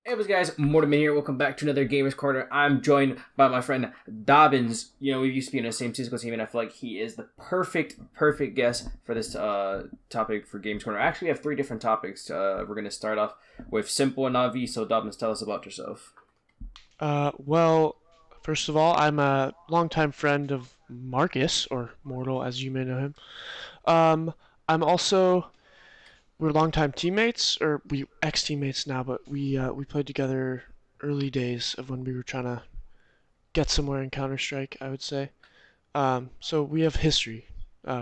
Hey, what's guys? Mortimer here. Welcome back to another Gamers Corner. I'm joined by my friend Dobbins. You know, we used to be in the same CSGO team, and I feel like he is the perfect guest for this topic for Gamers Corner. I actually have three different topics. We're going to start off with S1mple and NaVi. So, Dobbins, tell us about yourself. Well, first of all, I'm a longtime friend of Marcus, or Mortal, as you may know him. Um, I'm also we're longtime teammates, or we ex-teammates now, but we played together early days of when we were trying to get somewhere in Counter Strike, I would say. So we have history.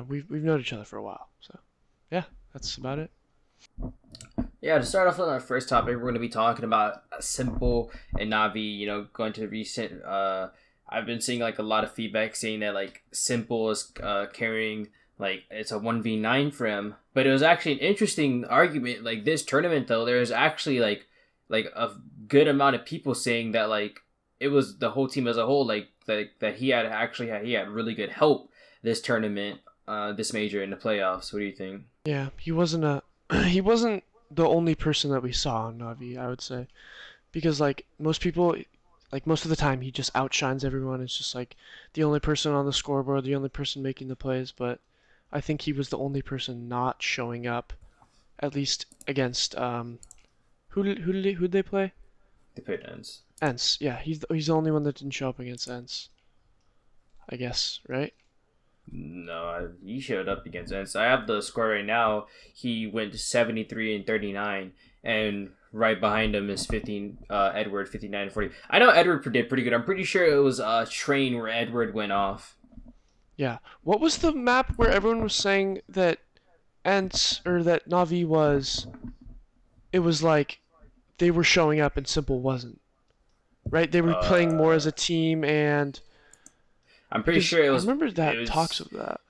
We've known each other for a while. So yeah, that's about it. Yeah, to start off with our first topic, we're going to be talking about S1mple and NaVi. You know, going to recent. I've been seeing like a lot of feedback saying that like S1mple is carrying like it's a 1v9 for him, but it was actually an interesting argument. Like this tournament though, there's actually like a good amount of people saying that like it was the whole team as a whole that he had really good help this tournament, this major in the playoffs. What do you think? Yeah, he wasn't a he wasn't the only person that we saw on Navi, I would say. Because like most people, like most of the time he just outshines everyone. It's just like the only person on the scoreboard, the only person making the plays. But I think he was the only person not showing up, at least against who'd they play? The pit ENCE. Yeah, he's the only one that didn't show up against ENCE, I guess, right? No, he showed up against ENCE. I have the score right now. He went 73 and 39, and right behind him is 15. Edward 59 and 40. I know Edward did pretty good. I'm pretty sure it was Train where Edward went off. Yeah. What was the map where everyone was saying that ENCE or that Navi was? It was like they were showing up and S1mple wasn't. Right? They were playing more as Uh, a team, and I'm pretty because sure I remember it that talks was. of that.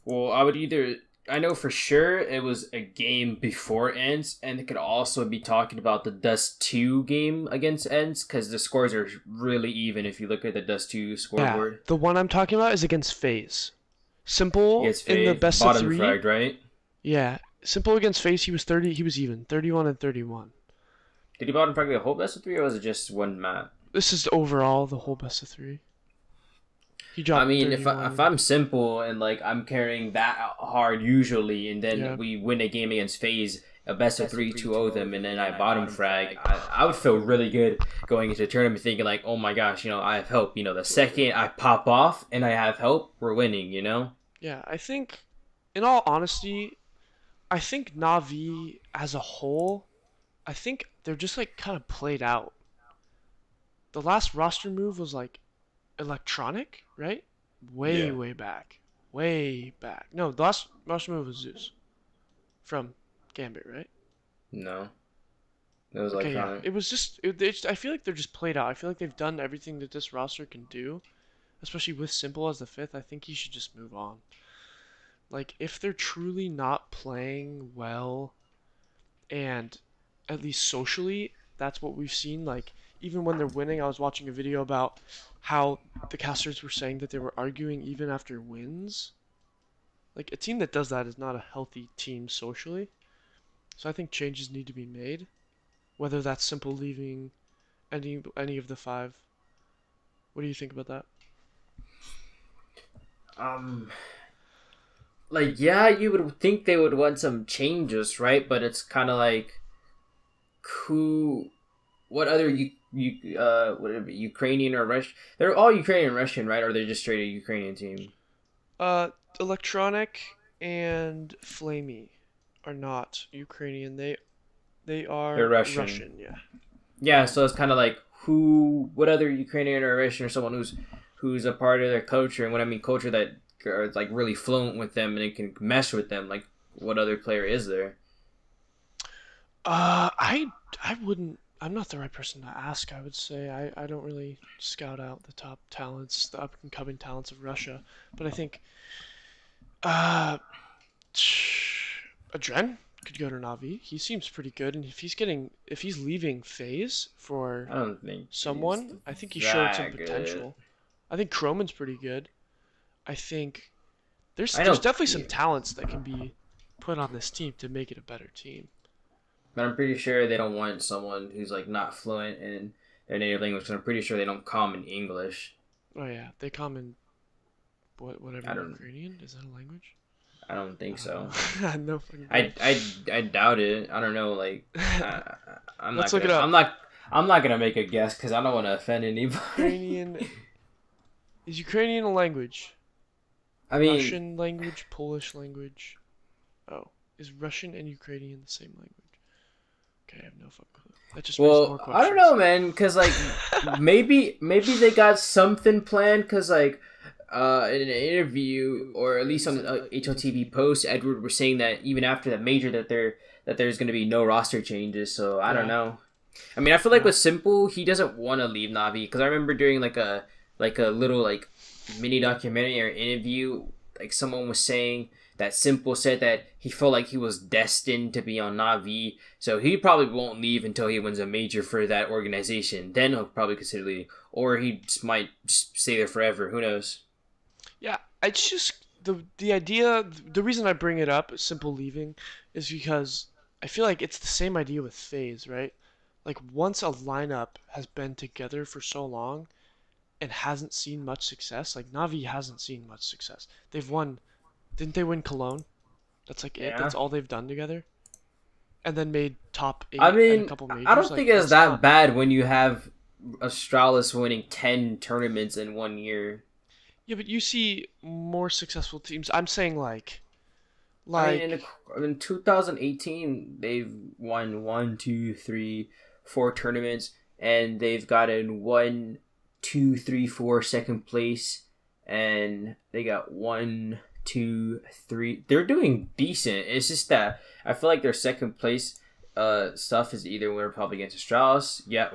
Well, I would either. I know for sure it was a game before ENCE, and it could also be talking about the Dust 2 game against ENCE, because the scores are really even if you look at the Dust 2 Yeah, scoreboard. the one I'm talking about is against FaZe. S1mple Against in the Faith, best of bottom three. fragged, right? Yeah, S1mple against FaZe, he was 30. He was even 31 and 31. Did he bottom frag the whole best of three, or was it just one map? This is overall the whole best of three. He I dropped mean, if 31. I'm S1mple and like I'm carrying that hard usually, and then Yeah, we win a game against FaZe, a best of three, 2-0 them, and then I bottom frag, I would feel really good going into the tournament thinking like, oh my gosh, I have help. The second I pop off and I have help, we're winning. yeah. I think, in all honesty, I think Navi as a whole, I think they're just like kind of played out. The last roster move was like electronic, right? Way, Yeah. way back. Way back. No, the last roster move was Zeus from Gambit, right? No, it was Okay, yeah. electronic. It was just. I feel like they're just played out. I feel like they've done everything that this roster can do, especially with S1mple as the fifth. I think he should just move on. Like, if they're truly not playing well, and at least socially, that's what we've seen. Like, even when they're winning, I was watching a video about how the casters were saying that they were arguing even after wins. Like, a team that does that is not a healthy team socially. So I think changes need to be made, whether that's S1mple leaving any of the five. What do you think about that? Um, like yeah, you would think they would want some changes, right? But it's kind of like who, what other whatever Ukrainian or Russian? They're all Ukrainian and Russian, right? Or they're just straight a Ukrainian team. Uh, Electronic and Flamey are not Ukrainian. They They're are Russian. Russian. Yeah. Yeah, so it's kind of like who, what other Ukrainian or Russian or someone who's a part of their culture, and when I mean culture that are like really fluent with them and it can mesh with them. Like, what other player is there? I wouldn't. I'm not the right person to ask. I would say I don't really scout out the top talents, the up and coming talents of Russia. But I think uh, Adren could go to Navi. He seems pretty good, and if he's leaving FaZe for I don't think he's someone, I think he showed some that good. potential. I think Croman's pretty good. I think there's I there's know. definitely some talents that can be put on this team to make it a better team. But I'm pretty sure they don't want someone who's like not fluent in their native language. Because I'm pretty sure they don't common English. Oh yeah, they common whatever I don't. Ukrainian is that a language? I don't think so. No fucking. I doubt it. I don't know. Like, I'm Let's not. look Gonna, it up. I'm not gonna make a guess because I don't want to offend anybody. Ukrainian is Ukrainian a language? I mean, Russian language, Polish language. Oh, is Russian and Ukrainian the same language? Okay, I have no fucking clue. That just raises more well, questions. I don't know, man. Because like, maybe they got something planned. Because like, in an interview or at least on the HLTV post, Edward was saying that even after the major, that there's going to be no roster changes. So I don't know. I mean, I feel like with S1mple, he doesn't want to leave Navi because I remember during like a little like mini documentary or interview, like someone was saying that S1mple said that he felt like he was destined to be on Navi, so he probably won't leave until he wins a major for that organization. Then he'll probably consider leaving, or he might just stay there forever. Who knows? Yeah, it's just the idea. The reason I bring it up, S1mple leaving, is because I feel like it's the same idea with FaZe, right? Like once a lineup has been together for so long and hasn't seen much success, like Navi hasn't seen much success. They've won, didn't they win Cologne? That's like it. Yeah. That's all they've done together. And then made top 8 I and mean, a couple majors. I don't like, think it's that's that not- bad when you have Astralis winning 10 tournaments in 1 year. Yeah, but you see more successful teams. I'm saying like I mean, in 2018, they've won 1, 2, 3, 4 tournaments, and they've gotten 1, 2, 3, 4 second place, and they got 1, 2, 3. They're doing decent. It's just that I feel like their second place stuff is either we're probably against Astralis. Yeah,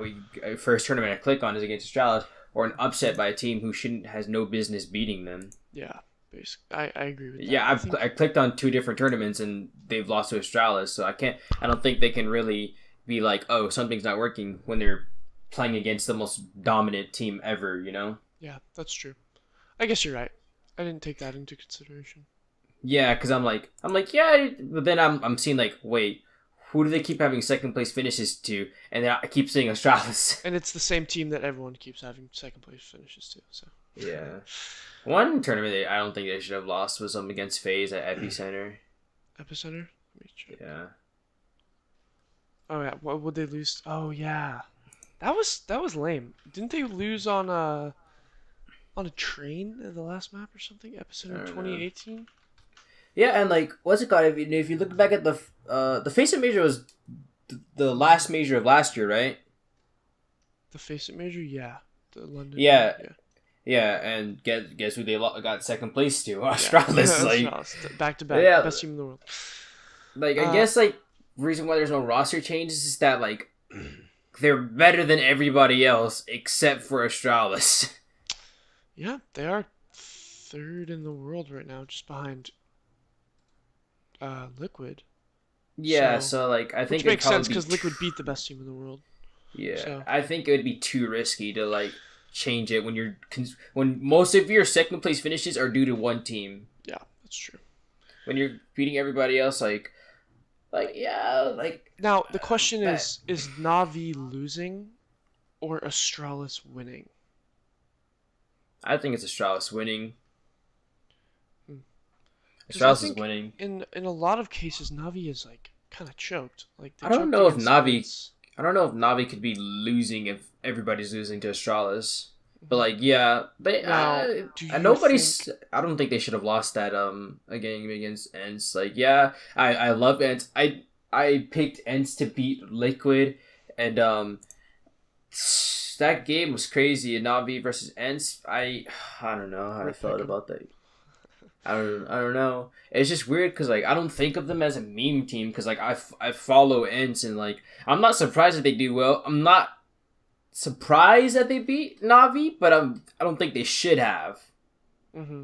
first tournament I click on is against Astralis, or an upset by a team who has no business beating them. yeah, basically, I agree with that. Yeah, I clicked on 2 different tournaments and they've lost to Astralis, so I don't think they can really be like, oh, something's not working when they're playing against the most dominant team ever, you know? Yeah, that's true. I guess you're right. I didn't take that into consideration. Yeah, because I'm like, yeah, but then I'm seeing like, wait, who do they keep having second place finishes to? And then I keep seeing Astralis. And it's the same team that everyone keeps having second place finishes to. So Yeah. One tournament I don't think they should have lost was against FaZe at Epicenter. Epicenter. Let me check. Yeah. Oh yeah, what would they lose? Oh yeah, that was lame. Didn't they lose on a train in the last map or something? Epicenter 2018. Yeah, and like, what's it called? If you look back at the Face It major was the last major of last year, right? The Face It major, yeah. The London. Yeah. Yeah, and guess who they got second place to? Astralis, like back to back, yeah, best team in the world. Like I guess like reason why there's no roster changes is that like they're better than everybody else except for Astralis. Yeah, they are third in the world right now, just behind Liquid. Yeah, so like I think which makes sense because Liquid beat the best team in the world. Yeah, so. I think it would be too risky to like change it when most of your second place finishes are due to one team. Yeah, that's true. When you're beating everybody else, like yeah, like now the question is Navi losing or Astralis winning? I think it's Astralis winning. Astralis is winning. In a lot of cases, Navi is like kind of choked. Like I don't know if Navi could be losing if everybody's losing to Astralis. But like, yeah, they. I don't think they should have lost that game against ENCE. Like, yeah, I love ENCE. I picked ENCE to beat Liquid, and that game was crazy. Navi versus ENCE. I don't know how I felt about that. I don't know. It's just weird because like I don't think of them as a meme team because like I follow ENCE and like I'm not surprised that they do well. I'm not surprised that they beat Navi, but I don't think they should have. Mm-hmm.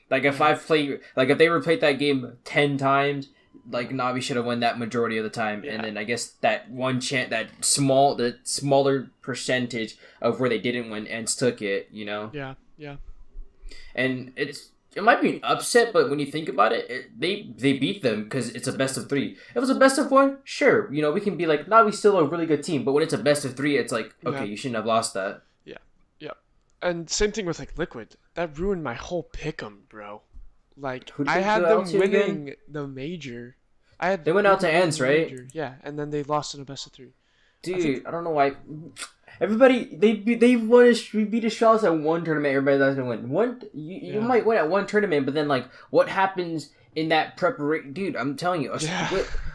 Like if if they replayed that game 10 times, like Navi should have won that majority of the time, and then I guess that the smaller percentage of where they didn't win, ENCE took it. You know. Yeah. Yeah. And it's it might be an upset, but when you think about it, they beat them because it's a best of three. If it was a best of one, sure, we can be like, nah, we still a really good team. But when it's a best of three, it's like, okay, Yeah, you shouldn't have lost that. yeah, yeah. And same thing with like Liquid. That ruined my whole pick'em, bro. Like Who did I they had go out them to again? winning the major. I had They went out to Liquid winning ENCE, the right? major. Yeah, and then they lost in a best of three. I think. Dude, I don't know why. Everybody they won we beat Astralis at one tournament. Everybody that's gonna win one. You Yeah. might win at one tournament, but then like what happens in that preparation? Dude, I'm telling you, Yeah.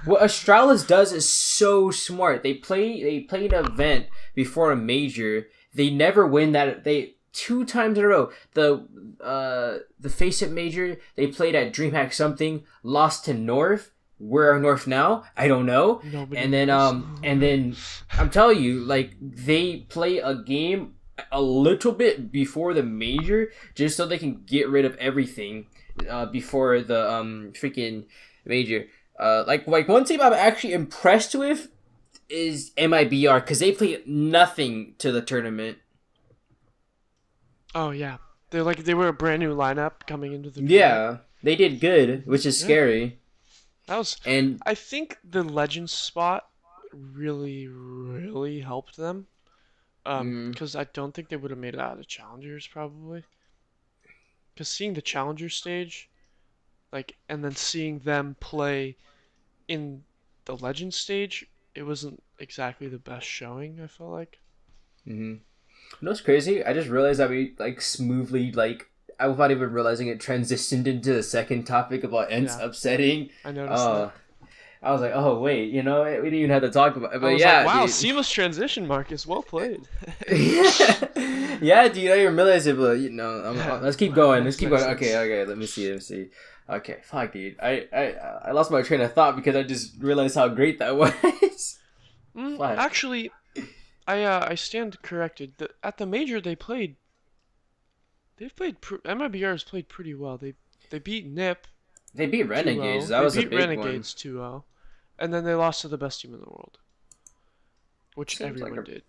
what Astralis does is so smart. They play an event before a major. They never win that. They two times in a row. The Face It major they played at DreamHack something, lost to North. Where are North now? I don't know. Nobody And then knows. and then I'm telling you, like they play a game a little bit before the major just so they can get rid of everything before the freaking major. Like one team I'm actually impressed with is MIBR because they played nothing to the tournament. Oh yeah, they were a brand new lineup coming into the tournament. Yeah, they did good, which is Yeah. scary. That was. And I think the Legends spot really helped them. Because I don't think they would have made it out of Challengers probably. Because seeing the Challenger stage, like, and then seeing them play in the Legends stage, it wasn't exactly the best showing. I felt like. You know what's crazy? I just realized that we like smoothly without even realizing it transitioned into the second topic about ENCE Yeah. upsetting. I noticed that. I was like, oh wait, we didn't even have to talk about it. But I was yeah, like, wow, dude. seamless transition, Marcus. Well played. Yeah, dude, I didn't realize it, but let's keep going. Let's keep Makes going. sense. Okay, let me see. Okay, fuck, dude. I lost my train of thought because I just realized how great that was. Fuck. Actually, I stand corrected. At the major MIBR has played pretty well. They beat NiP They beat 2-0. Renegades. That They was a beat big Renegades 2-0. And then they lost to the best team in the world, which Seems like everyone did.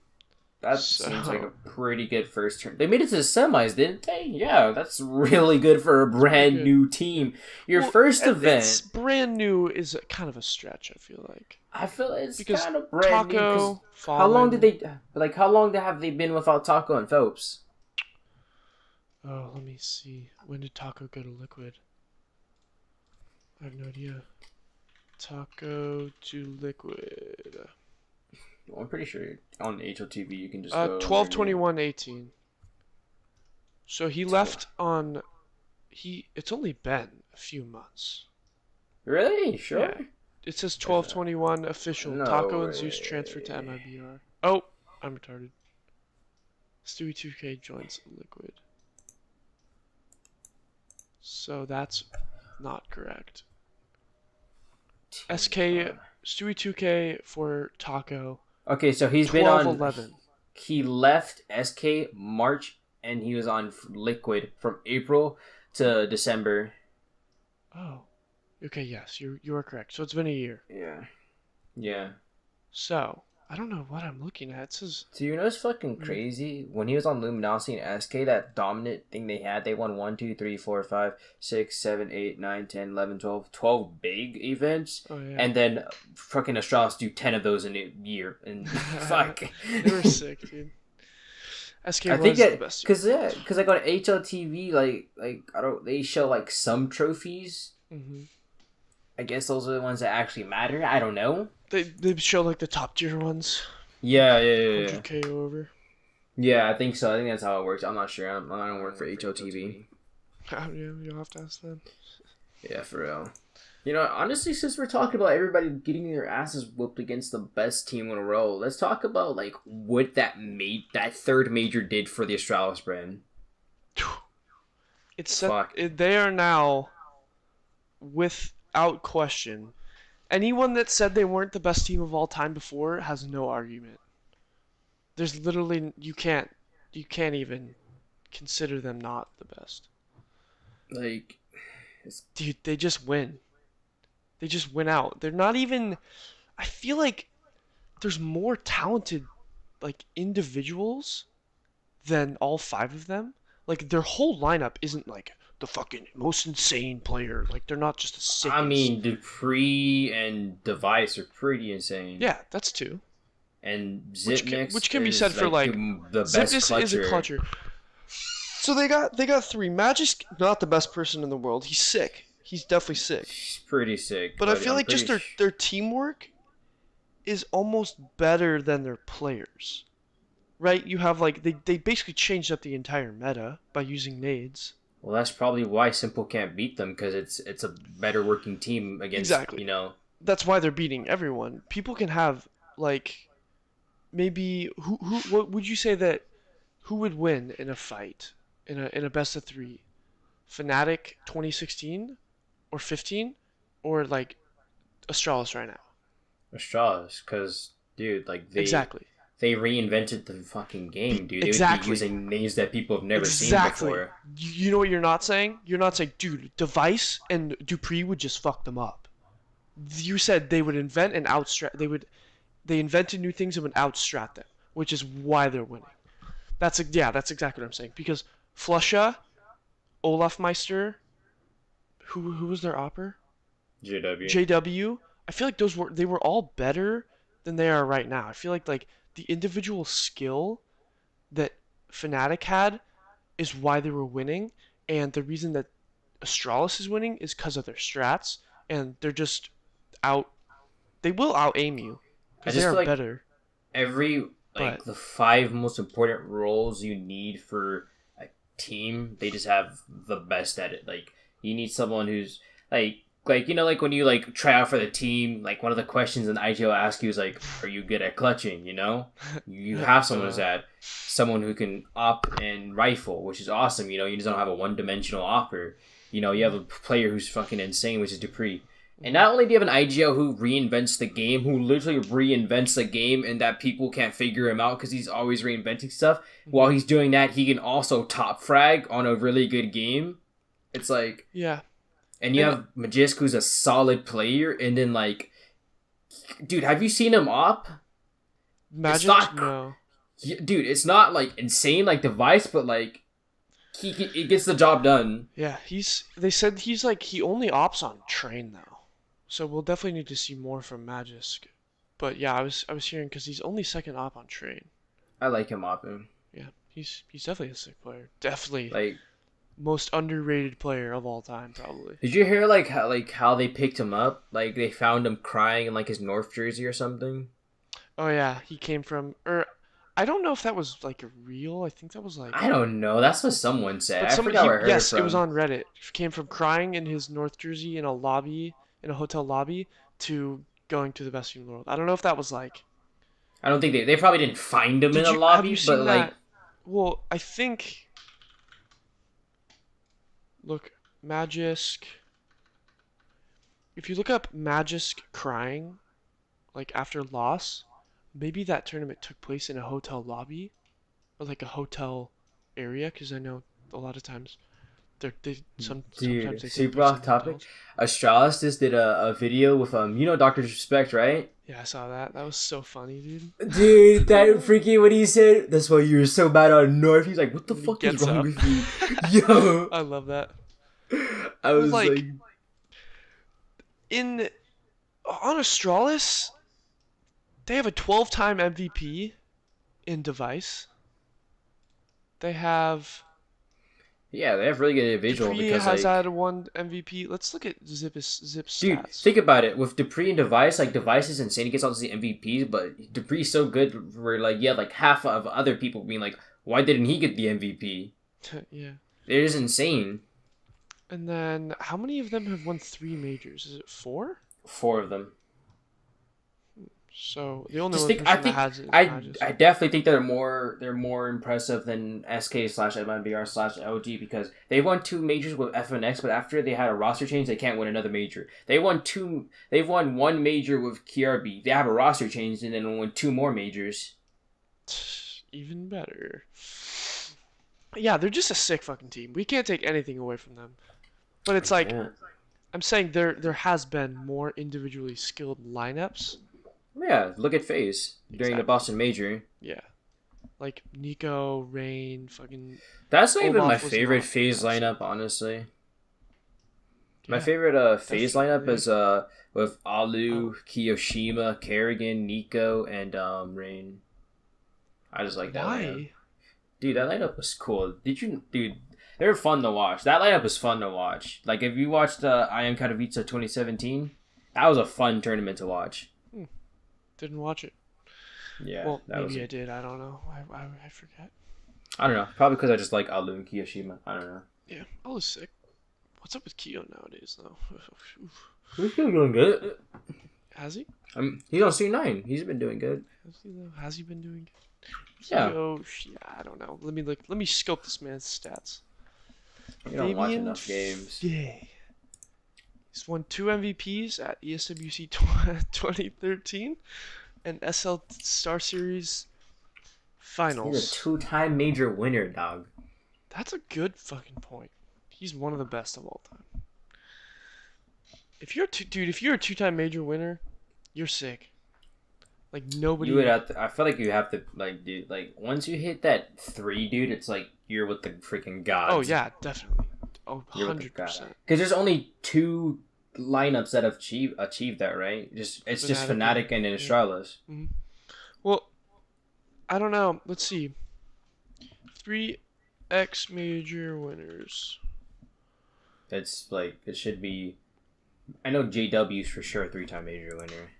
That So- seems like a pretty good first turn. They made it to the semis, didn't they? Yeah, that's really good for a brand good. new team. Your Well, first and event, it's brand new is kind of a stretch. I feel like I feel it's because kind of brand new. 'Cause Taco, how long Fallen- how long have they been without Taco and Phelps? Oh, let me see. When did Taco go to Liquid? I have no idea. Taco to Liquid. Well, I'm pretty sure on HOTV you can just go 12/21/18. So he left on. It's only been a few months. Really? Sure. Yeah. It says 12/21 official. No Taco and Zeus way. transferred to MIBR. Oh, I'm retarded. Stewie 2K joins Liquid. So that's not correct. SK Stewie 2K for Taco. Okay, so he's been on. 12/11. He left SK March and he was on Liquid from April to December. Oh. Okay, yes, you are correct. So it's been a year. Yeah. So, I don't know what I'm looking at. It says So you know it's fucking crazy? When he was on Luminosity and SK, that dominant thing they had, they won 1, 2, 3, 4, 5, 6, 7, 8, 9, 10, 11, 12, 12 big events. oh yeah. And then fucking Astralis do 10 of those in a year. And fuck. They were sick, dude. SK I was think the that best. because like on HLTV, they show like some trophies. Mm-hmm. I guess those are the ones that actually matter. I don't know. They show like the top tier ones. Yeah. 100K over. Yeah, I think so. I think that's how it works. I'm not sure. I don't work for HOTV. Yeah, you'll have to ask them. Yeah, for real. Honestly, since we're talking about everybody getting their asses whooped against the best team in a row, let's talk about like what that third major did for the Astralis brand. It's Fuck. they are now, without question, anyone that said they weren't the best team of all time before has no argument. There's literally you can't even consider them not the best. Like, Dude, they just win. They just win out. They're not even. I feel like there's more talented, like, individuals than all five of them. Like, their whole lineup isn't, like, the fucking most insane player. Like they're not just the I sickest. mean, Dupree and Device are pretty insane. Yeah, that's two. And Which Zipnix can be said is for like like the best Zipness is a clutcher. clutcher. So they got three. Magic's not the best person in the world. He's sick. He's definitely sick. She's pretty sick, But I but feel I'm like pretty just their teamwork is almost better than their players. Right? You have like they basically changed up the entire meta by using nades. well. That's probably why Simple can't beat them because it's a better working team against Exactly. That's why they're beating everyone. People can have like maybe who what would you say that who would win in a fight in a best of 3? Fnatic 2016 or 15 or like Astralis right now? Astralis because dude, like Exactly. they reinvented the fucking game, dude. They would be Exactly. using names that people have never seen Exactly. before. You know what you're not saying? You're not saying, dude, Device and Dupree would just fuck them up. You said they would invent and outstrat. They invented new things and would outstrat them, which is why they're winning. That's exactly what I'm saying. Because Flusha, Olaf Meister, who was their opper? JW. JW. I feel like they were all better than they are right now. I feel like the individual skill that Fnatic had is why they were winning, and the reason that Astralis is winning is because of their strats, and they're just out. They will out aim you I because they just are feel like better. every But the 5 most important roles you need for a team, they just have the best at it. Like you need someone who's like like when you like try out for the team, like one of the questions an IGL asks you is like, are you good at clutching? You have someone who's that, someone who can op and rifle, which is awesome. You just don't have a one-dimensional opper. You have a player who's fucking insane, which is Dupree. And not only do you have an IGL who reinvents the game, who literally reinvents the game, and that people can't figure him out because he's always reinventing stuff. While he's doing that, he can also top frag on a really good game. It's like, yeah, and you have Magisk, who's a solid player, and then like, dude, have you seen him op? Magic. No. Dude, it's not like insane like Device, but like he gets the job done. Yeah, They said he only ops on train though, so we'll definitely need to see more from Magisk. But yeah, I was hearing because he's only second op on train. I like him opping. Yeah, he's definitely a sick player. Definitely Like, most underrated player of all time, probably. did you hear how they picked him up? Like they found him crying in like his North jersey or something. Oh yeah, he came from I don't know if that was like real. I think that was like I don't know. That's what someone said. but I forgot where I heard yes, it it was from. on Reddit. He came from crying in his North Jersey in a hotel lobby to going to the best team in the world. I don't know if that was like I don't think they probably didn't find him in a have you lobby, seen but that? like Well, I think look, Magisk. If you look up Magisk crying, like after loss, maybe that tournament took place in a hotel lobby or like a hotel area, because I know a lot of times sometimes dude, they take super place in off topic. hotels. Astralis just did a video with Dr. Disrespect, right? Yeah, I saw that. That was so funny, dude. Dude, that freaking what he said. That's why you were so bad on North. He's like, what the When he fuck is gets wrong up. with you? Yo. I love that. I Well, was like, in on Astralis, they have a 12-time MVP in Device. They have yeah, they have really good individual Dupree because has like, had one MVP. Let's look at Zip's dude, stats. think about it. With Dupree and Device, like Device is insane. He gets all these MVPs, but Dupree's so good where like like half of other people being like, why didn't he get the MVP? Yeah. It is insane. And then how many of them have won 3 majors? Is it 4? 4 of them. So the only Just one think, person that has it is I Magis. definitely think they're more impressive than SK/MIBR/LG because they won 2 majors with FNX, but after they had a roster change, they can't win another major. They've won 1 major with KRB. They have a roster change and then won 2 more majors. Even better. Yeah, they're just a sick fucking team. We can't take anything away from them. But it's like Yeah. I'm saying there has been more individually skilled lineups. Yeah, look at FaZe during the Exactly. Boston Major. Yeah. Like Nico, Rain, fucking That's not even my Olaf was favorite not phase that lineup, strong. honestly. My Yeah, favorite phase lineup definitely. is with Oh, Alu, Kiyoshima, Kerrigan, Nico, and Rain. I just like that lineup. why? Dude, that lineup was cool. Dude? They were fun to watch. That lineup was fun to watch. Like if you watched I Am Katowice 2017, that was a fun tournament to watch. Hmm, didn't watch it. Yeah, Well, that was. maybe I did. I don't know. I forget. I don't know. Probably because I just like Alu and Kiyoshima. I don't know. Yeah, I was sick. What's up with Keo nowadays, though? He's still doing good. Has he? He's on C9. He's been doing good. Has he though? Has he been doing good? Yeah. Keo, yeah, I don't know. Let me look. Let me scope this man's stats. You don't watch Fabian enough games. Faye. He's won 2 MVPs at ESWC 2013 and SL Star Series He's a Finals. two-time major winner, dog. That's a good fucking point. He's one of the best of all time. If you're if you're a two-time major winner, you're sick. Like nobody. You would have to. I feel like you have to like, dude. Like once you hit that 3, dude, it's like you're with the freaking gods. Oh yeah, definitely. Oh, You're with the 100%. gods. Because there's only 2 lineups that have achieved that, right? It's just Fnatic and Astralis. Mm-hmm. Well, I don't know. Let's see. 3 X major winners. It's like it should be. I know JW's for sure a 3-time major winner.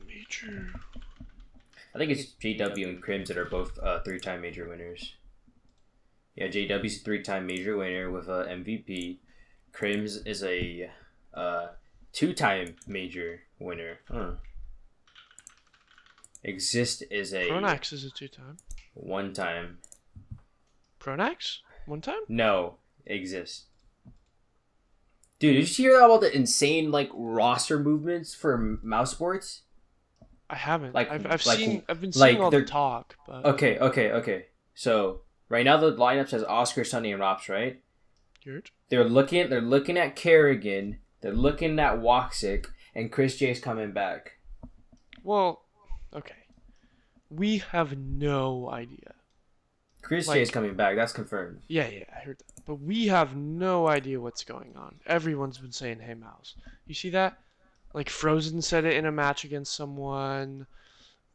Major. I think it's JW and Crims that are both 3-time major winners. Yeah, JW's a 3-time major winner with a MVP. Crims is a 2-time major winner. Exist is a Pronax is a 2-time. 1-time. Pronax? 1 time? No, Exist. Dude, did you hear about the insane like roster movements for mouse sports? I haven't. Like I've like seen. I've been like seeing all the they're talk, but okay. So right now the lineup says Oscar, Sunny, and Rops, right? Yurt? They're looking at Kerrigan, they're looking at Woxic, and Chris J's coming back. Well, okay. We have no idea. Chris J's coming back, that's confirmed. Yeah, I heard that. But we have no idea what's going on. Everyone's been saying, "Hey, Mouse." You see that? Like Frozen said it in a match against someone.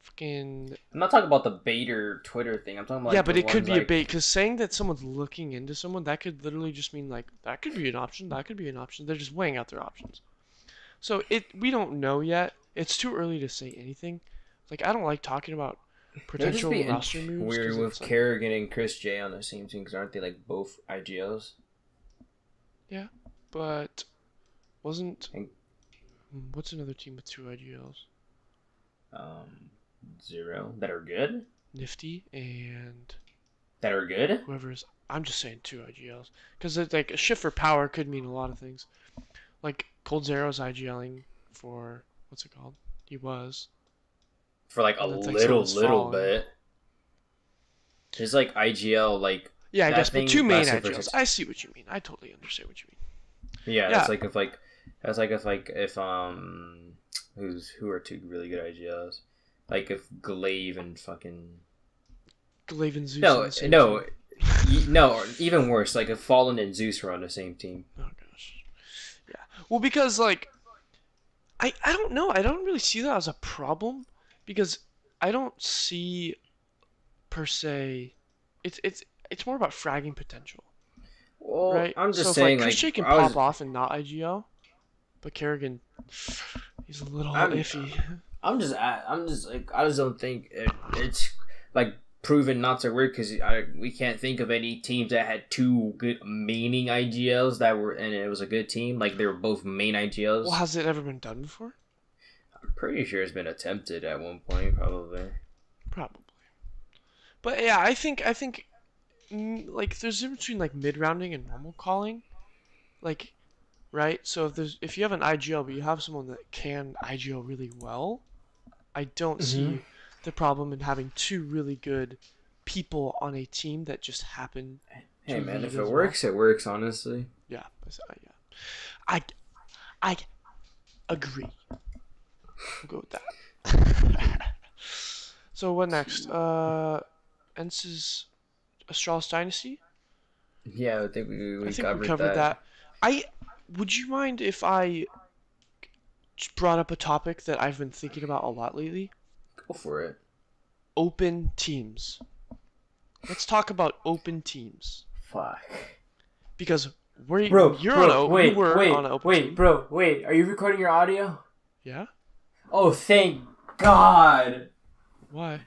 Fucking. I'm not talking about the baiter Twitter thing. I'm talking about Yeah, but it could be like, a bait, because saying that someone's looking into someone, that could literally just mean like that could be an option, that could be an option. They're just weighing out their options. So we don't know yet. It's too early to say anything. Like I don't like talking about potential roster moves. Weird with like, Kerrigan and Chris J on the same team because aren't they like both IGLs? Yeah, but wasn't. And, what's another team with 2 IGLs? 0 that are good. Nifty and That are good. whoever's. I'm just saying 2 IGLs because like a shift for power could mean a lot of things. Like Cold Zero's IGLing for what's it called? He was For like a little bit. His like IGL like. Yeah, I guess, but 2 main IGLs. I see what you mean. I totally understand what you mean. Yeah, it's like if who are 2 really good IGLs? Like if Glaive and fucking Glaive and Zeus. No, or even worse, like if Fallen and Zeus were on the same team. Oh gosh. Yeah. Well, because like I don't know. I don't really see that as a problem because I don't see per se. It's more about fragging potential. Well, right? I'm just so saying, if, like Chris J can pop off and not IGL, but Kerrigan, he's a little iffy. I just don't think it's like proven not to work because we can't think of any teams that had 2 good maining IGLs that were and it was a good team. Like they were both main IGLs. Well, has it ever been done before? I'm pretty sure it's been attempted at one point, probably. But yeah, I think like there's a difference between like mid rounding and normal calling, like, right? So if you have an IGL but you have someone that can IGL really well, I don't see the problem in having 2 really good people on a team that just happen. Hey man, if it works, it works. Honestly. Yeah. I agree. We'll go with that. So what next? ENCE's Astralis Dynasty. Yeah, I think I we think we covered covered that. that. Would you mind if I brought up a topic that I've been thinking about a lot lately? Go for it. Open teams. Let's talk about open teams Fuck. because you Wait, were on wait, an open wait, team. bro, wait. Are you recording your audio? Yeah. Oh, thank God. Why?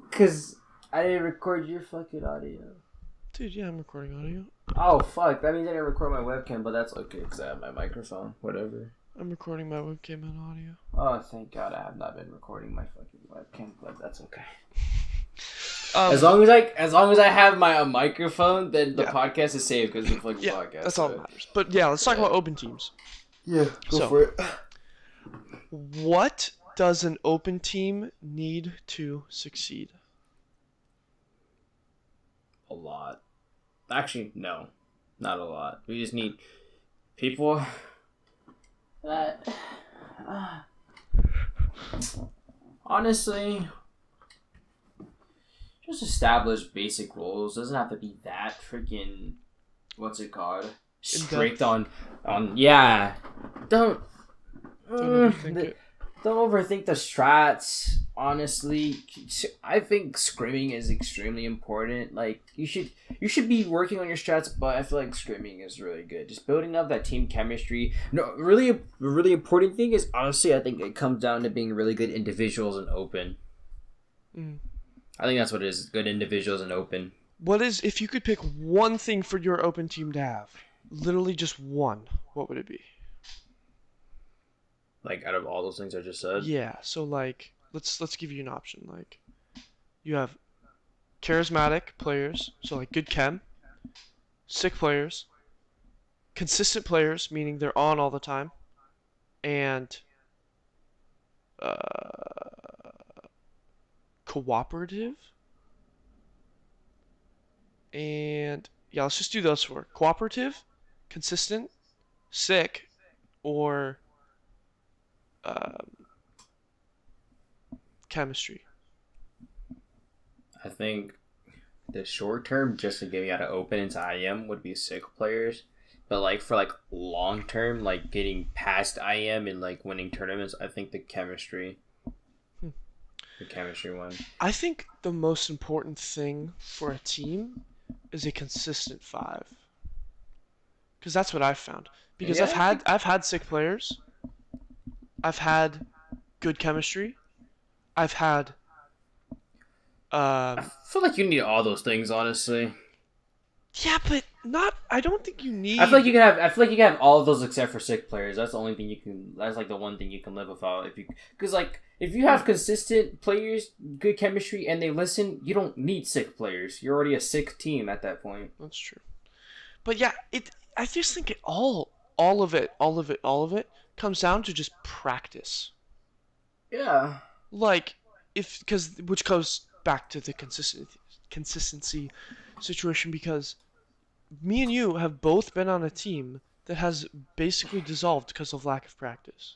Cause I didn't record your fucking audio. Dude, yeah, I'm recording audio. Oh fuck, that means I didn't record my webcam, but that's okay because I have my microphone. Whatever. I'm recording my webcam and audio. Oh, thank God, I have not been recording my fucking webcam, but that's okay. As long as I have my microphone, then the podcast is saved because it's like a podcast. That's all that matters. But yeah, let's talk about open teams. Yeah, go for it. What does an open team need to succeed? A lot. Actually, no, not a lot. We just need people that. Honestly, just establish basic rules. Doesn't have to be that freaking. What's it called? Strict on. Yeah. Don't overthink it. Don't overthink the strats. Honestly, I think scrimming is extremely important. Like you should be working on your strats, but I feel like scrimming is really good. Just building up that team chemistry. No, really, a really important thing is honestly, I think it comes down to being really good individuals and open. I think that's what it is. Good individuals and open. What is, if you could pick one thing for your open team to have, literally just one, what would it be? Like out of all those things I just said. Yeah. So like, let's give you an option. Like, you have charismatic players, so like good chem, sick players, consistent players, meaning they're on all the time, and cooperative. And yeah, let's just do those four: cooperative, consistent, sick, or chemistry. I think the short term, just to get me out of open into IM, would be sick players. But like for like long term, like getting past IM and like winning tournaments, I think the chemistry. The chemistry one. I think the most important thing for a team is a consistent five. Because that's what I've found. Because Yeah. I've had sick players. I've had good chemistry. I've had I feel like you need all those things, honestly. yeah, but not. I don't think you need. I feel like you can have. I feel like you can have all of those except for sick players. That's the only thing you can. That's like the one thing you can live without. Because like if you have consistent players, good chemistry, and they listen, you don't need sick players. You're already a sick team at that point. That's true. But yeah, I just think all of it comes down to just practice. Yeah. Like which goes back to the consistency situation, because me and you have both been on a team that has basically dissolved because of lack of practice.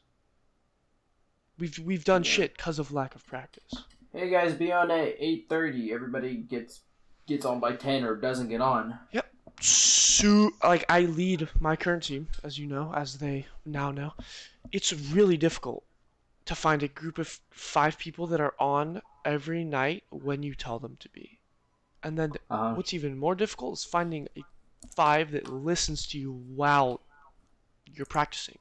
We've done shit because of lack of practice. Hey guys, be on at 8:30. Everybody gets on by 10 or doesn't get on. Yep. So like I lead my current team, as you know, as they now know. It's really difficult to find a group of 5 people that are on every night when you tell them to be. And then what's even more difficult is finding a 5 that listens to you while you're practicing.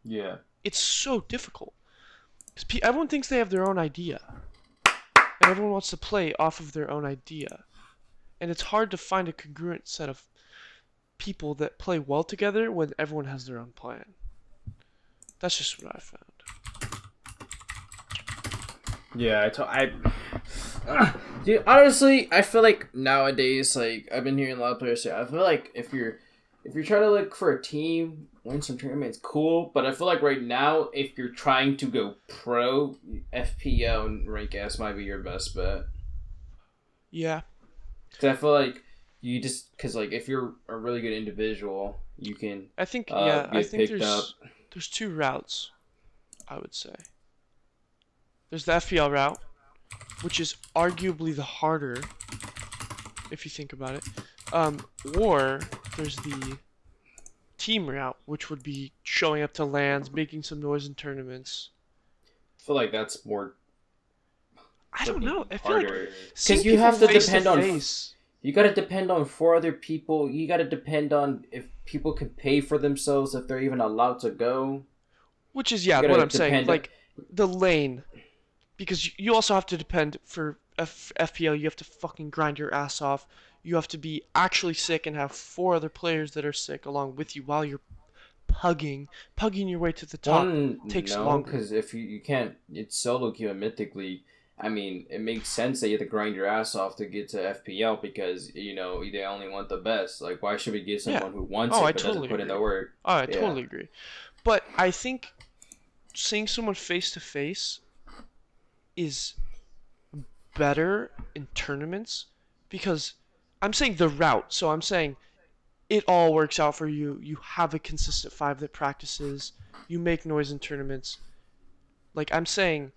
Yeah. It's so difficult. Because everyone thinks they have their own idea. And everyone wants to play off of their own idea. And it's hard to find a congruent set of people that play well together when everyone has their own plan. That's just what I found. Yeah, dude, honestly, I feel like nowadays, like, I've been hearing a lot of players say, I feel like if you're trying to look for a team, win some tournaments, cool, but I feel like right now, if you're trying to go pro, FPL and Rank S might be your best bet. Yeah. Because I feel like because, like, if you're a really good individual, you can I think there's 2 routes, I would say. There's the FPL route, which is arguably the harder, if you think about it. Or there's the team route, which would be showing up to LANs, making some noise in tournaments. I feel like that's more. I don't know. I feel harder. like seeing Because you have to face depend to on. face. You got to depend on 4 other people. You got to depend on if people can pay for themselves, if they're even allowed to go. Which is, You yeah, gotta what I'm saying. depend. Like, the lane. Because you also have to depend for FPL, you have to fucking grind your ass off. You have to be actually sick and have 4 other players that are sick along with you while you're pugging your way to the top. Takes No, longer. because if you can't, it's solo queue and Mythic League. I mean, it makes sense that you have to grind your ass off to get to FPL because, they only want the best. Like, why should we give someone who wants it but doesn't put in the work? Oh, I totally agree. But I think seeing someone face to face is better in tournaments because I'm saying the route. So I'm saying it all works out for you. You have a consistent 5 that practices. You make noise in tournaments. Like, I'm saying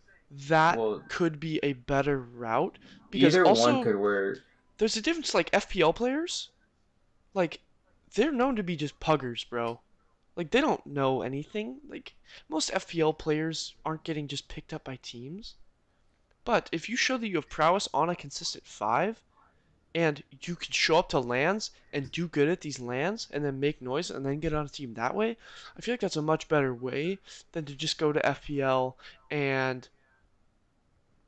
that could be a better route because either also one could work. There's a difference. Like, FPL players, like, they're known to be just puggers, bro. Like, they don't know anything. Like, most FPL players aren't getting just picked up by teams. But if you show that you have prowess on a consistent 5, and you can show up to LANs and do good at these LANs and then make noise and then get on a team that way, I feel like that's a much better way than to just go to FPL and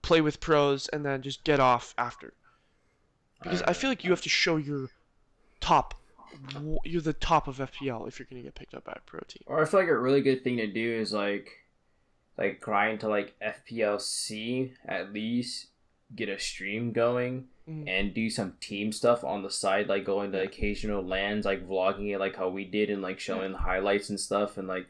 play with pros and then just get off after. Because I feel like you have to show you're the top of FPL if you're going to get picked up by a pro team. Or I feel like a really good thing to do is like grind to like FPLC at least, get a stream going and do some team stuff on the side, like going to occasional LANs, like vlogging it like how we did and like showing the highlights and stuff and like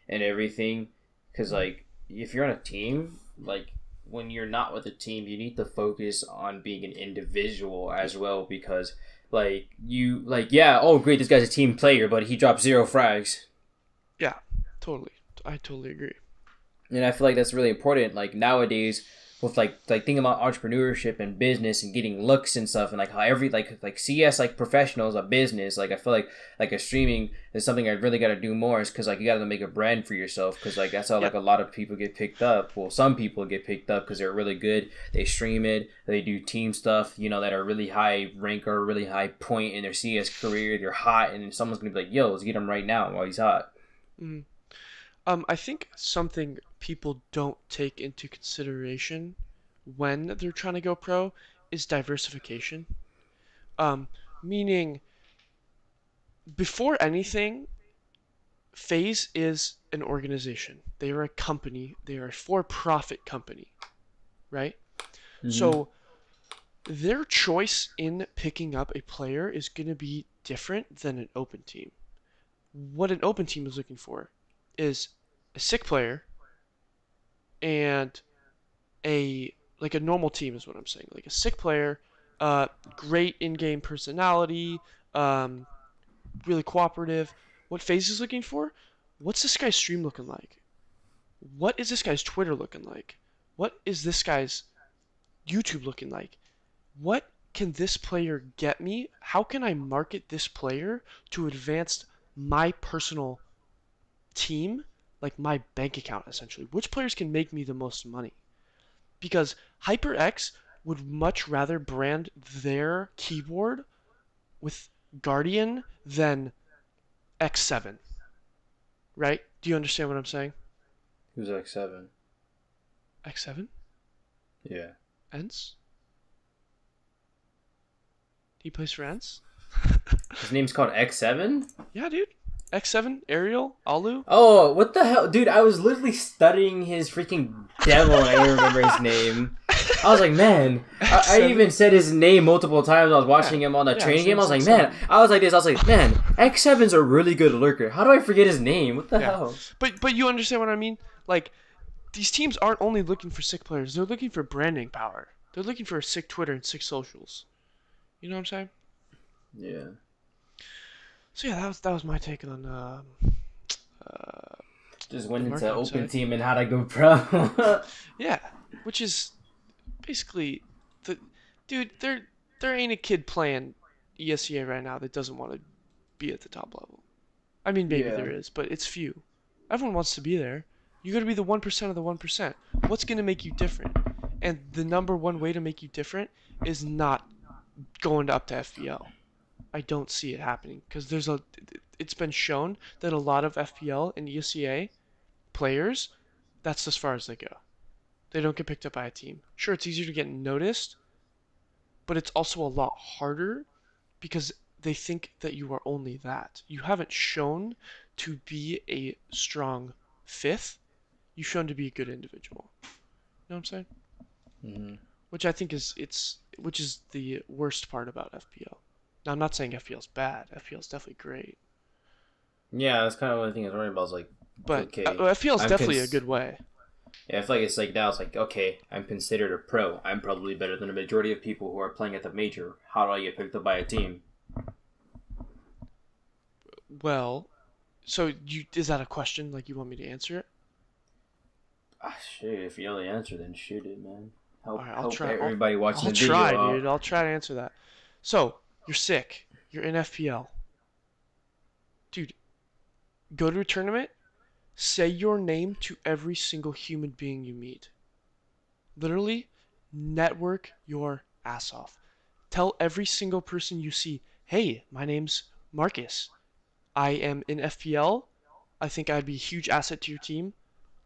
and everything. Because like if you're on a team, like when you're not with a team, you need to focus on being an individual as well because great, this guy's a team player, but he dropped 0 frags. Yeah, totally. I totally agree. And I feel like that's really important. Like nowadays, with like thinking about entrepreneurship and business and getting looks and stuff, and like how every like CS like professional is a business. Like I feel like a streaming is something I really got to do more. Is because like you got to make a brand for yourself. Because like that's how like a lot of people get picked up. Well, some people get picked up because they're really good. They stream it. They do team stuff. That are really high rank or really high point in their CS career. They're hot, and then someone's gonna be like, "Yo, let's get him right now while he's hot." Mm-hmm. I think something people don't take into consideration when they're trying to go pro is diversification. Meaning, before anything, FaZe is an organization. They are a company. They are a for-profit company, right? Mm-hmm. So their choice in picking up a player is going to be different than an open team. What an open team is looking for is a sick player and a normal team is what I'm saying. Like a sick player, great in-game personality, really cooperative. What FaZe is looking for? What's this guy's stream looking like? What is this guy's Twitter looking like? What is this guy's YouTube looking like? What can this player get me? How can I market this player to advance my personal team, like my bank account essentially? Which players can make me the most money? Because HyperX would much rather brand their keyboard with Guardian than X7. Right? Do you understand what I'm saying? Who's X7? X7? Yeah. ENCE? He plays for ENCE? His name's called X7? Yeah, dude. X7, Ariel, Alu. Oh, what the hell? Dude, I was literally studying his freaking demo and I didn't remember his name. I was like, man. I even said his name multiple times. I was watching him on the training game. I was like, man. I was like, man, X7's a really good lurker. How do I forget his name? What the hell? But you understand what I mean? Like, these teams aren't only looking for sick players. They're looking for branding power. They're looking for a sick Twitter and sick socials. You know what I'm saying? Yeah. So yeah, that was my take on just went into open team and how to go pro. Yeah, which is basically, the dude, there ain't a kid playing ESEA right now that doesn't want to be at the top level. I mean, maybe Yeah. there is, but it's few. Everyone wants to be there. You got to be the 1% of the 1%. What's going to make you different? And the number one way to make you different is not going up to FPL. I don't see it happening because it's been shown that a lot of FPL and ESEA players, that's as far as they go. They don't get picked up by a team. Sure, it's easier to get noticed, but it's also a lot harder because they think that you are only that. You haven't shown to be a strong fifth. You've shown to be a good individual. You know what I'm saying? Mm-hmm. Which I think which is the worst part about FPL. Now I'm not saying FPL is bad. FPL is definitely great. Yeah, that's kind of one thing I was worrying about. Is like, But okay, FPL is definitely a good way. Yeah, I feel like it's like now it's like, okay, I'm considered a pro. I'm probably better than a majority of people who are playing at the major. How do I get picked up by a team? Well, so is that a question like you want me to answer it? Ah, shit, if you know the answer, then shoot it, man. All right, I'll Help try. everybody watching I'll the video try, out. dude. I'll try to answer that. So you're sick. You're in FPL, dude. Go to a tournament. Say your name to every single human being you meet. Literally, network your ass off. Tell every single person you see, hey, my name's Marcus. I am in FPL. I think I'd be a huge asset to your team.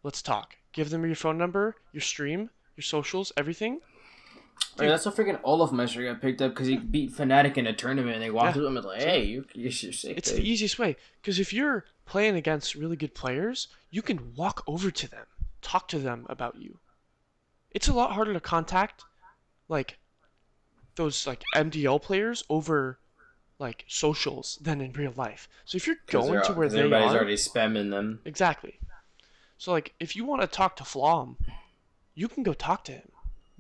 Let's talk. Give them your phone number, your stream, your socials, everything. Dude, that's so freaking Olaf Meister got picked up because he beat Fnatic in a tournament and they walked Yeah. up to him and like, hey, you're sick. It's the easiest way. Because if you're playing against really good players, you can walk over to them, talk to them about you. It's a lot harder to contact like those like MDL players over like socials than in real life. So if you're going to where they everybody's are, already spamming them. exactly. So like if you want to talk to Flom, you can go talk to him.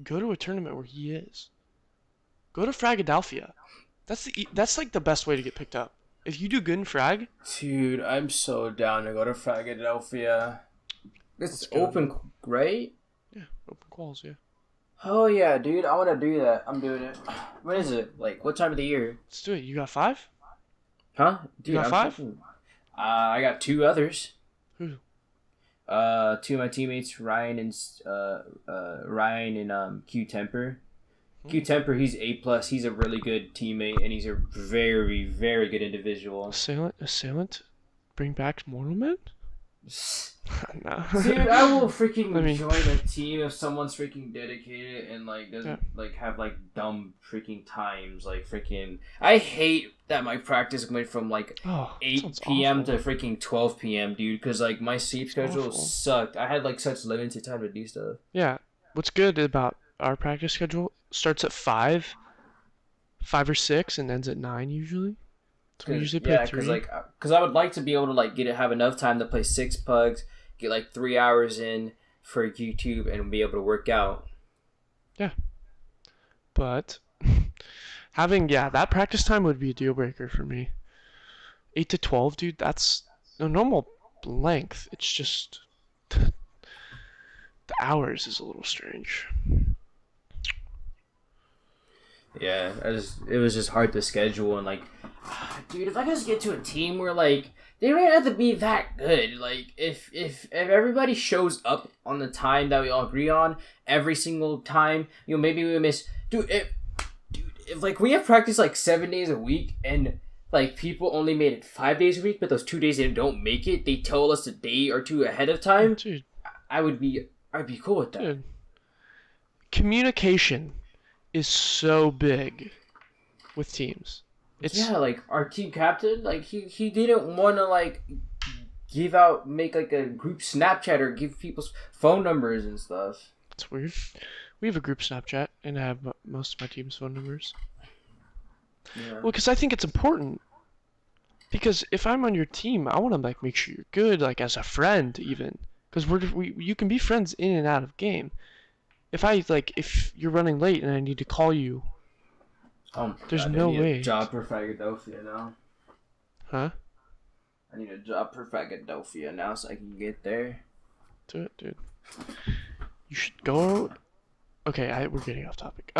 Go to a tournament where he is. Go to Fragadelphia. That's like the best way to get picked up. If you do good in Frag, dude, I'm so down to go to Fragadelphia. It's open, right? Yeah, open quals, yeah. Oh yeah, dude, I want to do that. I'm doing it. When is it? Like, what time of the year? Let's do it. You got 5? Huh? Dude, you got 5? Fucking, I got 2 others. Who? 2 of my teammates, Ryan and Q Temper. Q Temper, he's A+. He's a really good teammate, and he's a very, very good individual. Assailant? Bring back Mortal Men? No. Dude, I will freaking join a team if someo's freaking dedicated and like doesn't like have like dumb freaking times. Like freaking, I hate that my practice went from like 8 p.m. to freaking 12 p.m. dude. Because like my sleep schedule sucked. I had like such limited time to do stuff. Yeah, what's good about our practice schedule starts at 5 or 6, and ends at 9 usually. So we usually play 3. Because I would like to be able to like have enough time to play 6 pugs, get like 3 hours in for YouTube, and be able to work out. Yeah, but having that practice time would be a deal breaker for me. 8 to 12, dude. That's a normal length. It's just the hours is a little strange. Yeah, it was just hard to schedule, and like, dude, if I could just get to a team where like they don't have to be that good. Like if everybody shows up on the time that we all agree on every single time, maybe we miss. If like we have practice like 7 days a week and like people only made it 5 days a week, but those 2 days they don't make it, they tell us a day or two ahead of time. Dude, I'd be cool with that. Dude, communication is so big with teams. Like our team captain, like he didn't want to like make like a group Snapchat or give people's phone numbers and stuff. It's weird. We have a group Snapchat and I have most of my team's phone numbers. Yeah. Well, because I think it's important. Because if I'm on your team, I want to like make sure you're good, like as a friend even. Because you can be friends in and out of game. If you're running late and I need to call you, there's no way. I need a job for Philadelphia now. Huh? I need a job for Philadelphia now so I can get there. Do it, dude. You should go. Okay, we're getting off topic.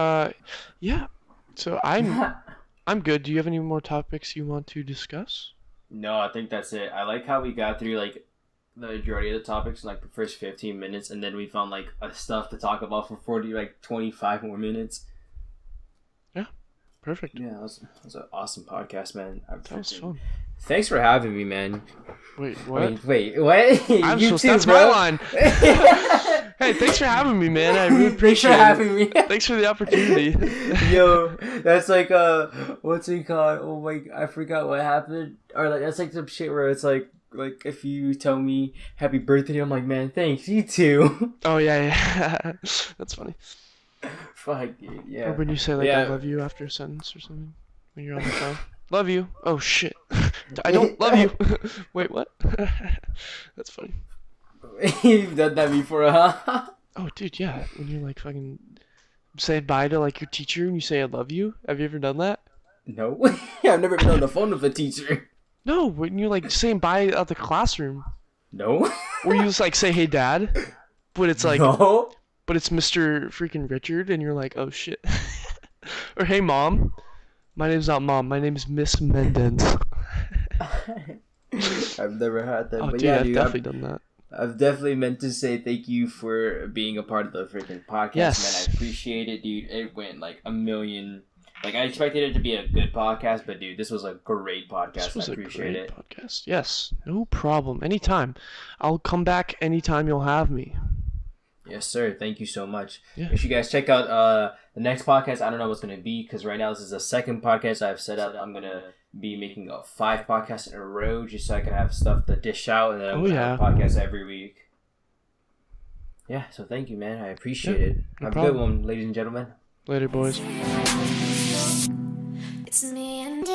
Yeah. So I'm good. Do you have any more topics you want to discuss? No, I think that's it. I like how we got through like the majority of the topics in like the first 15 minutes, and then we found like stuff to talk about for 25 more minutes. Yeah, perfect. Yeah, that was an awesome podcast, man. That was fun. Thanks for having me, man. Wait, what? Wait, what? I'm You supposed. too, That's bro. my line. Hey, thanks for having me, man. I really appreciate Thanks for having me. Thanks for the opportunity. Yo, that's like what's it called? Oh my, I forgot what happened. Or like that's like some shit where it's like if you tell me happy birthday, I'm like, man, thanks, you too. Oh yeah. That's funny. Fuck, dude, yeah. Or when you say like Yeah. I love you after a sentence or something when you're on the phone. Love you. Oh shit. I don't love you. Wait, what? That's funny. You've done that before, huh? Oh dude, yeah. When you're like fucking say bye to like your teacher and you say I love you. Have you ever done that? No, I've never been on the phone with a teacher. No, when you're like saying bye out the classroom. No. Or you just like say hey dad, but it's like No. but it's Mr. freaking Richard and you're like, oh shit. Or hey mom. My name's not mom, my name's Miss Mendez. I've never had that. Oh but dude, yeah, I've dude, definitely done that. I've definitely meant to say thank you for being a part of the freaking podcast, Yes. man. I appreciate it, dude. It went like a million. Like I expected it to be a good podcast, but dude, this was a great podcast. This was I a appreciate great it. podcast. Yes, no problem. Anytime. I'll come back anytime you'll have me. Yes, sir. Thank you so much. Yeah. Make sure you guys check out the next podcast. I don't know what's gonna be because right now this is the second podcast I've set up. I'm gonna be making 5 podcasts in a row just so I can have stuff to dish out, and then I'm gonna have podcasts every week. Yeah. So thank you, man. I appreciate it. No Have problem. a good one, ladies and gentlemen. Later, boys. It's me and